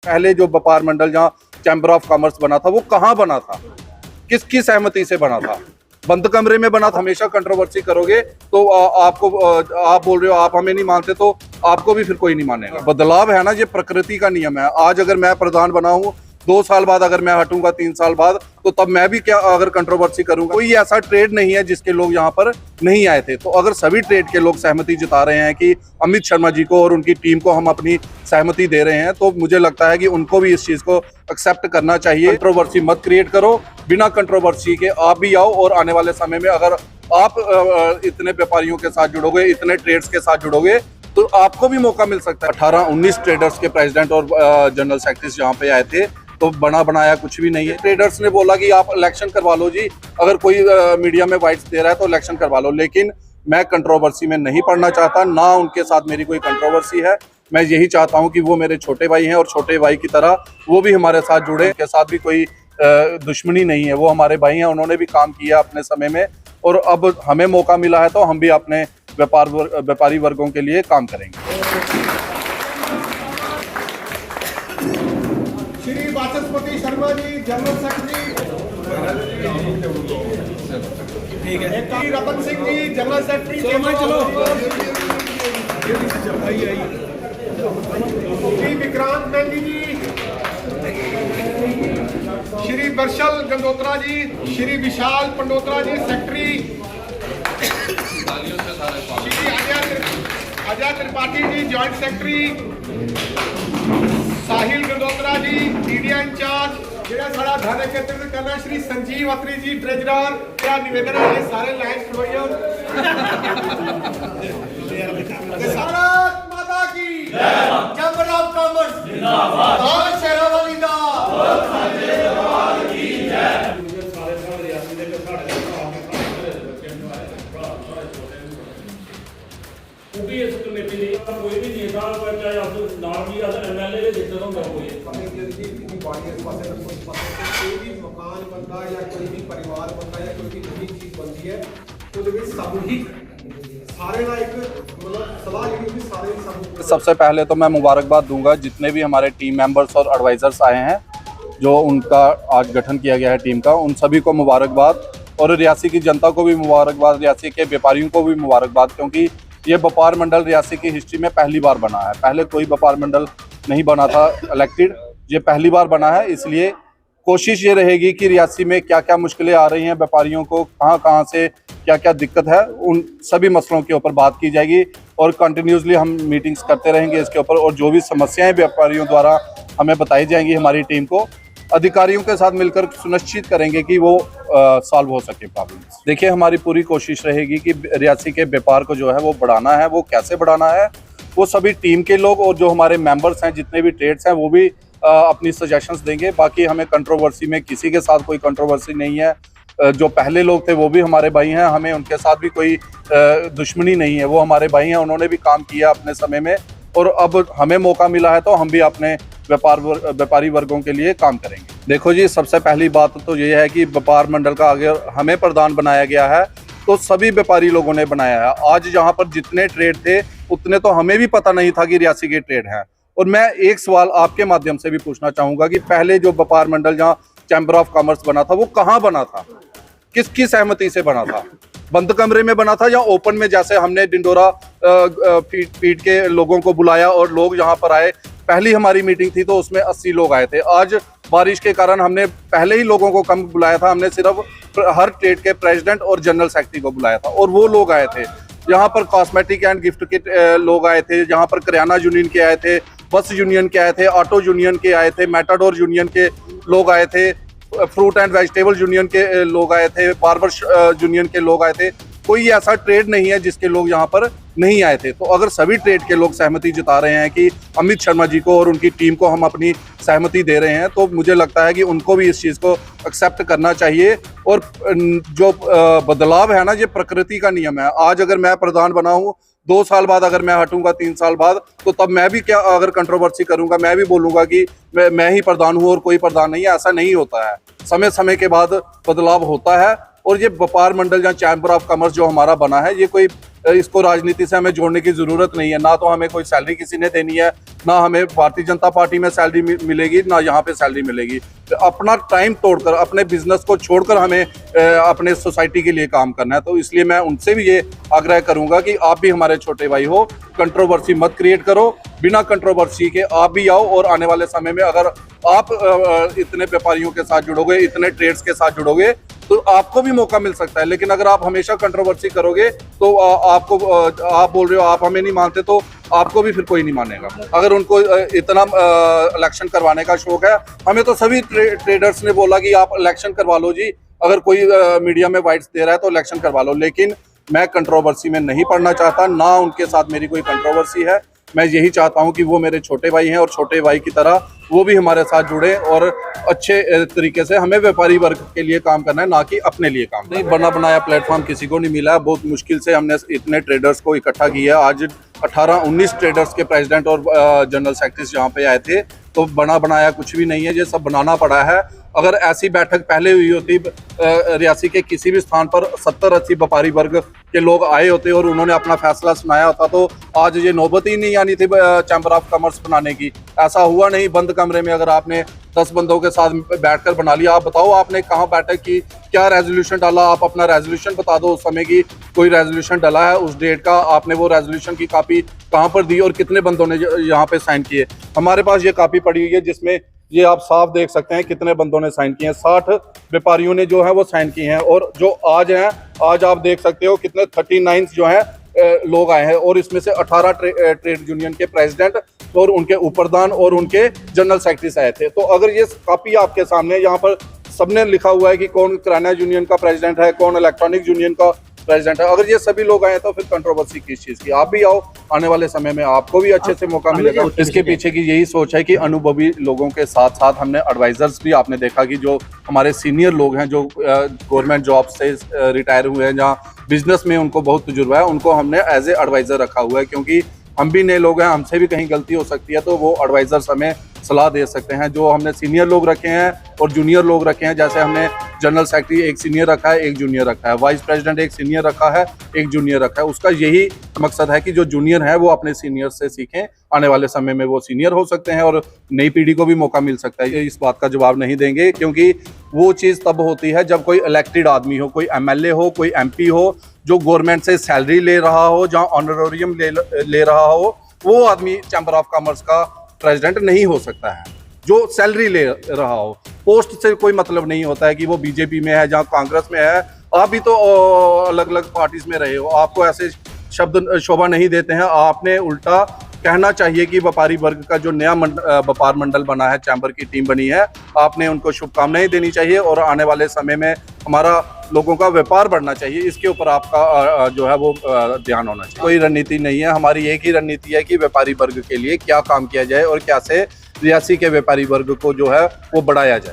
पहले जो व्यापार मंडल जहाँ चैम्बर ऑफ कॉमर्स बना था वो कहाँ बना था, किसकी सहमति से बना था? बंद कमरे में बना था। हमेशा कंट्रोवर्सी करोगे तो आपको आप बोल रहे हो आप हमें नहीं मानते तो आपको भी फिर कोई नहीं मानेगा। बदलाव है ना, ये प्रकृति का नियम है। आज अगर मैं प्रधान बना हूँ, 2 साल बाद अगर मैं हटूंगा, 3 साल बाद, तो तब मैं भी क्या अगर कंट्रोवर्सी करूंगा? कोई ऐसा ट्रेड नहीं है जिसके लोग यहाँ पर नहीं आए थे। तो अगर सभी ट्रेड के लोग सहमति जता रहे हैं कि अमित शर्मा जी को और उनकी टीम को हम अपनी सहमति दे रहे हैं, तो मुझे लगता है कि उनको भी इस चीज को एक्सेप्ट करना चाहिए। कंट्रोवर्सी मत क्रिएट करो, बिना कंट्रोवर्सी के आप भी आओ और आने वाले समय में अगर आप इतने व्यापारियों के साथ जुड़ोगे, इतने ट्रेड्स के साथ जुड़ोगे, तो आपको भी मौका मिल सकता है। 18-19 ट्रेडर्स के प्रेसिडेंट और जनरल सेक्रेटरी यहाँ पे आए थे, तो बना बनाया कुछ भी नहीं है। ट्रेडर्स ने बोला कि आप इलेक्शन करवा लो जी, अगर कोई मीडिया में वाइट्स दे रहा है तो इलेक्शन करवा लो। लेकिन मैं कंट्रोवर्सी में नहीं पड़ना चाहता, ना उनके साथ मेरी कोई कंट्रोवर्सी है। मैं यही चाहता हूं कि वो मेरे छोटे भाई हैं और छोटे भाई की तरह वो भी हमारे साथ जुड़े। उनके साथ भी कोई दुश्मनी नहीं है, वो हमारे भाई हैं, उन्होंने भी काम किया अपने समय में, और अब हमें मौका मिला है तो हम भी अपने व्यापारी वर्गों के लिए काम करेंगे। श्री वाचस्पति शर्मा जी, जनरल सेक्रेटरी। ठीक है। Ratan Singh ji, general secretary. चलो श्री विक्रांत मेहंदी जी, श्री वर्षल गंदोत्रा जी, श्री विशाल पंडोत्रा जी, secretary. Shri Ajay Tripathi ji, joint secretary. साहिल गंदोत्रा जी, मीडिया इंचार्ज। ਜਿਹੜਾ ਸਾਡਾ ਧਨ एकत्रित करना श्री संजीव अत्री जी, ट्रेजरर। क्या निवेदन है, ये सारे लाइन खड़वाइए। भारत माता की जय। चैम्बर ऑफ कॉमर्स जिंदाबाद। और शेरावाली दा की जय। भी इस कमेटी ने कोई भी नेता चाहे आप नाम भी एमएलए के जितना होगा कोई भी मकान बनता या कोई भी परिवार बनता या कोई भी नई चीज बनती है तो सामूहिक सारे ना एक मतलब सलाह ये सारे सामूहिक। सबसे पहले तो मैं मुबारकबाद दूंगा जितने भी हमारे टीम मेंबर्स और एडवाइजर्स आए हैं, जो उनका आज गठन किया गया है टीम का, उन सभी को मुबारकबाद। और रियासी की जनता को भी मुबारकबाद, रियासी के व्यापारियों को भी मुबारकबाद, क्योंकि ये व्यापार मंडल रियासी की हिस्ट्री में पहली बार बना है। पहले कोई व्यापार मंडल नहीं बना था इलेक्टेड, ये पहली बार बना है। इसलिए कोशिश ये रहेगी कि रियासी में क्या क्या मुश्किलें आ रही हैं, व्यापारियों को कहाँ से क्या क्या दिक्कत है, उन सभी मसलों के ऊपर बात की जाएगी और कंटिन्यूसली हम मीटिंग्स करते रहेंगे इसके ऊपर। और जो भी समस्याएं व्यापारियों द्वारा हमें बताई जाएंगी, हमारी टीम को अधिकारियों के साथ मिलकर सुनिश्चित करेंगे कि वो सॉल्व हो सके प्रॉब्लम्स। देखिए, हमारी पूरी कोशिश रहेगी कि रियासी के व्यापार को जो है वो बढ़ाना है। वो कैसे बढ़ाना है, वो सभी टीम के लोग और जो हमारे मेंबर्स हैं, जितने भी ट्रेड्स हैं, वो भी अपनी सजेशंस देंगे। बाकी हमें कंट्रोवर्सी में किसी के साथ कोई कंट्रोवर्सी नहीं है। जो पहले लोग थे वो भी हमारे भाई हैं, हमें उनके साथ भी कोई दुश्मनी नहीं है। वो हमारे भाई हैं, उन्होंने भी काम किया अपने समय में, और अब हमें मौका मिला है तो हम भी अपने व्यापारी वर्गों के लिए काम करेंगे। देखो जी, सबसे पहली बात तो ये है कि व्यापार मंडल का अगर हमें प्रधान बनाया गया है तो सभी व्यापारी लोगों ने बनाया है। आज जहाँ पर जितने ट्रेड थे उतने तो हमें भी पता नहीं था कि रियासी के ट्रेड हैं। और मैं एक सवाल आपके माध्यम से भी पूछना चाहूंगा कि पहले जो व्यापार मंडल जहाँ चैम्बर ऑफ कॉमर्स बना था वो कहाँ बना था, किसकी सहमति से बना था? बंद कमरे में बना था या ओपन में, जैसे हमने डिंडोरा फीड के लोगों को बुलाया और लोग यहाँ पर आए? पहली हमारी मीटिंग थी तो उसमें 80 लोग आए थे। आज बारिश के कारण हमने पहले ही लोगों को कम बुलाया था, हमने सिर्फ हर ट्रेड के प्रेसिडेंट और जनरल सेक्रेटरी को बुलाया था, और वो लोग आए थे। यहाँ पर कॉस्मेटिक एंड गिफ्ट के लोग आए थे, यहाँ पर करियाना यूनियन के आए थे, बस यूनियन के आए थे, ऑटो यूनियन के आए थे, मेटाडोर यूनियन के लोग आए थे, फ्रूट एंड वेजिटेबल यूनियन के लोग आए थे, बार्बर यूनियन के लोग आए थे। कोई ऐसा ट्रेड नहीं है जिसके लोग यहाँ पर नहीं आए थे। तो अगर सभी ट्रेड के लोग सहमति जता रहे हैं कि अमित शर्मा जी को और उनकी टीम को हम अपनी सहमति दे रहे हैं, तो मुझे लगता है कि उनको भी इस चीज़ को एक्सेप्ट करना चाहिए। और जो बदलाव है ना, ये प्रकृति का नियम है। आज अगर मैं प्रधान बना हूँ, 2 साल बाद अगर मैं हटूंगा, 3 साल बाद, तो तब मैं भी क्या अगर कंट्रोवर्सी करूंगा, मैं भी बोलूंगा कि मैं ही प्रधान हूँ और कोई प्रधान नहीं है। ऐसा नहीं होता है। समय समय के बाद बदलाव होता है, और ये व्यापार मंडल या चैम्बर ऑफ कॉमर्स जो हमारा बना है, ये कोई इसको राजनीति से हमें जोड़ने की जरूरत नहीं है। ना तो हमें कोई सैलरी किसी ने देनी है, ना हमें भारतीय जनता पार्टी में सैलरी मिलेगी, ना यहाँ पे सैलरी मिलेगी। तो अपना टाइम तोड़कर, अपने बिजनेस को छोड़कर हमें अपने सोसाइटी के लिए काम करना है। तो इसलिए मैं उनसे भी ये आग्रह करूंगा कि आप भी हमारे छोटे भाई हो, कंट्रोवर्सी मत क्रिएट करो, बिना कंट्रोवर्सी के आप भी आओ। और आने वाले समय में अगर आप इतने व्यापारियों के साथ जुड़ोगे, इतने ट्रेड्स के साथ जुड़ोगे, तो आपको भी मौका मिल सकता है। लेकिन अगर आप हमेशा कंट्रोवर्सी करोगे तो आप बोल रहे हो आप हमें नहीं मानते, तो आपको भी फिर कोई नहीं मानेगा। अगर उनको इतना इलेक्शन करवाने का शौक है, हमें तो सभी ट्रेडर्स ने बोला कि आप इलेक्शन करवा लो जी, अगर कोई मीडिया में वाइट्स दे रहा है तो इलेक्शन करवा लो। लेकिन मैं कंट्रोवर्सी में नहीं पड़ना चाहता, ना उनके साथ मेरी कोई कंट्रोवर्सी है। मैं यही चाहता हूं कि वो मेरे छोटे भाई हैं और छोटे भाई की तरह वो भी हमारे साथ जुड़े और अच्छे तरीके से, हमें व्यापारी वर्ग के लिए काम करना है, ना कि अपने लिए काम। नहीं, बना बनाया प्लेटफॉर्म किसी को नहीं मिला है। बहुत मुश्किल से हमने इतने ट्रेडर्स को इकट्ठा किया। आज 18-19 ट्रेडर्स के प्रेसिडेंट और जनरल सेक्रेटरी यहाँ पे आए थे, तो बना बनाया कुछ भी नहीं है, ये सब बनाना पड़ा है। अगर ऐसी बैठक पहले हुई होती, रियासी के किसी भी स्थान पर 70-80 व्यापारी वर्ग के लोग आए होते और उन्होंने अपना फैसला सुनाया होता, तो आज ये नौबत ही नहीं आनी थी चैम्बर ऑफ कॉमर्स बनाने की। ऐसा हुआ नहीं। बंद कमरे में अगर आपने 10 बंदों के साथ बैठकर बना लिया। आप बताओ आपने कहाँ बैठक की, क्या रेजोल्यूशन डाला, आप अपना रेजोल्यूशन बता दो। उस समय की कोई रेजोल्यूशन डाला है उस डेट का, आपने वो रेजोल्यूशन की कॉपी कहाँ पर दी और कितने बंदों ने यहाँ पे साइन किए। हमारे पास ये कॉपी पड़ी हुई है जिसमें ये आप साफ देख सकते हैं कितने बंदों ने साइन किए हैं। 60 व्यापारियों ने जो है वो साइन किए हैं। और जो आज हैं, आज आप देख सकते हो कितने 39 जो हैं लोग आए हैं, और इसमें से 18 ट्रेड यूनियन के प्रेसिडेंट और उनके उपप्रधान और उनके जनरल सेक्रेटरी आए थे। तो अगर ये कॉपी आपके सामने, यहाँ पर सबने लिखा हुआ है कि कौन किराना यूनियन का प्रेसिडेंट है, कौन इलेक्ट्रॉनिक यूनियन का प्रेसिडेंट है। अगर ये सभी लोग आए तो फिर कंट्रोवर्सी किस चीज की। आप भी आओ, आने वाले समय में आपको भी अच्छे से मौका मिलेगा। इसके पीछे की यही सोच है कि अनुभवी लोगों के साथ साथ हमने एडवाइजर्स भी, आपने देखा कि जो हमारे सीनियर लोग हैं, जो गवर्नमेंट जॉब से रिटायर हुए हैं, जहाँ बिजनेस में उनको बहुत तजुर्बा है, उनको हमने एज ए एडवाइजर रखा हुआ है। क्योंकि हम भी नए लोग हैं, हमसे भी कहीं गलती हो सकती है, तो वो एडवाइजर्स हमें सलाह दे सकते हैं। जो हमने सीनियर लोग रखे हैं और जूनियर लोग रखे हैं, जैसे हमने जनरल सेक्रेटरी एक सीनियर रखा है, एक जूनियर रखा है, वाइस प्रेसिडेंट एक सीनियर रखा है, एक जूनियर रखा है। उसका यही मकसद है कि जो जूनियर है वो अपने सीनियर से सीखें, आने वाले समय में वो सीनियर हो सकते हैं और नई पीढ़ी को भी मौका मिल सकता है। इस बात का जवाब नहीं देंगे, क्योंकि वो चीज़ तब होती है जब कोई इलेक्टेड आदमी हो, कोई MLA हो, कोई MP हो, जो गवर्नमेंट से सैलरी ले रहा हो, जहाँ ऑनरेरियम ले रहा हो, वो आदमी चैम्बर ऑफ कॉमर्स का प्रेसिडेंट नहीं हो सकता है। जो सैलरी ले रहा हो, पोस्ट से कोई मतलब नहीं होता है कि वो BJP में है, जहाँ कांग्रेस में है। आप भी तो अलग अलग पार्टीज में रहे हो, आपको ऐसे शब्द शोभा नहीं देते हैं। आपने उल्टा कहना चाहिए कि व्यापारी वर्ग का जो नया व्यापार मंडल बना है, चैम्बर की टीम बनी है, आपने उनको शुभकामनाएं देनी चाहिए और आने वाले समय में हमारा लोगों का व्यापार बढ़ना चाहिए। इसके ऊपर आपका जो है वो ध्यान होना चाहिए। कोई रणनीति नहीं है, हमारी एक ही रणनीति है कि व्यापारी वर्ग के लिए क्या काम किया जाए और कैसे रियासी के व्यापारी वर्ग को जो है वो बढ़ाया जाए।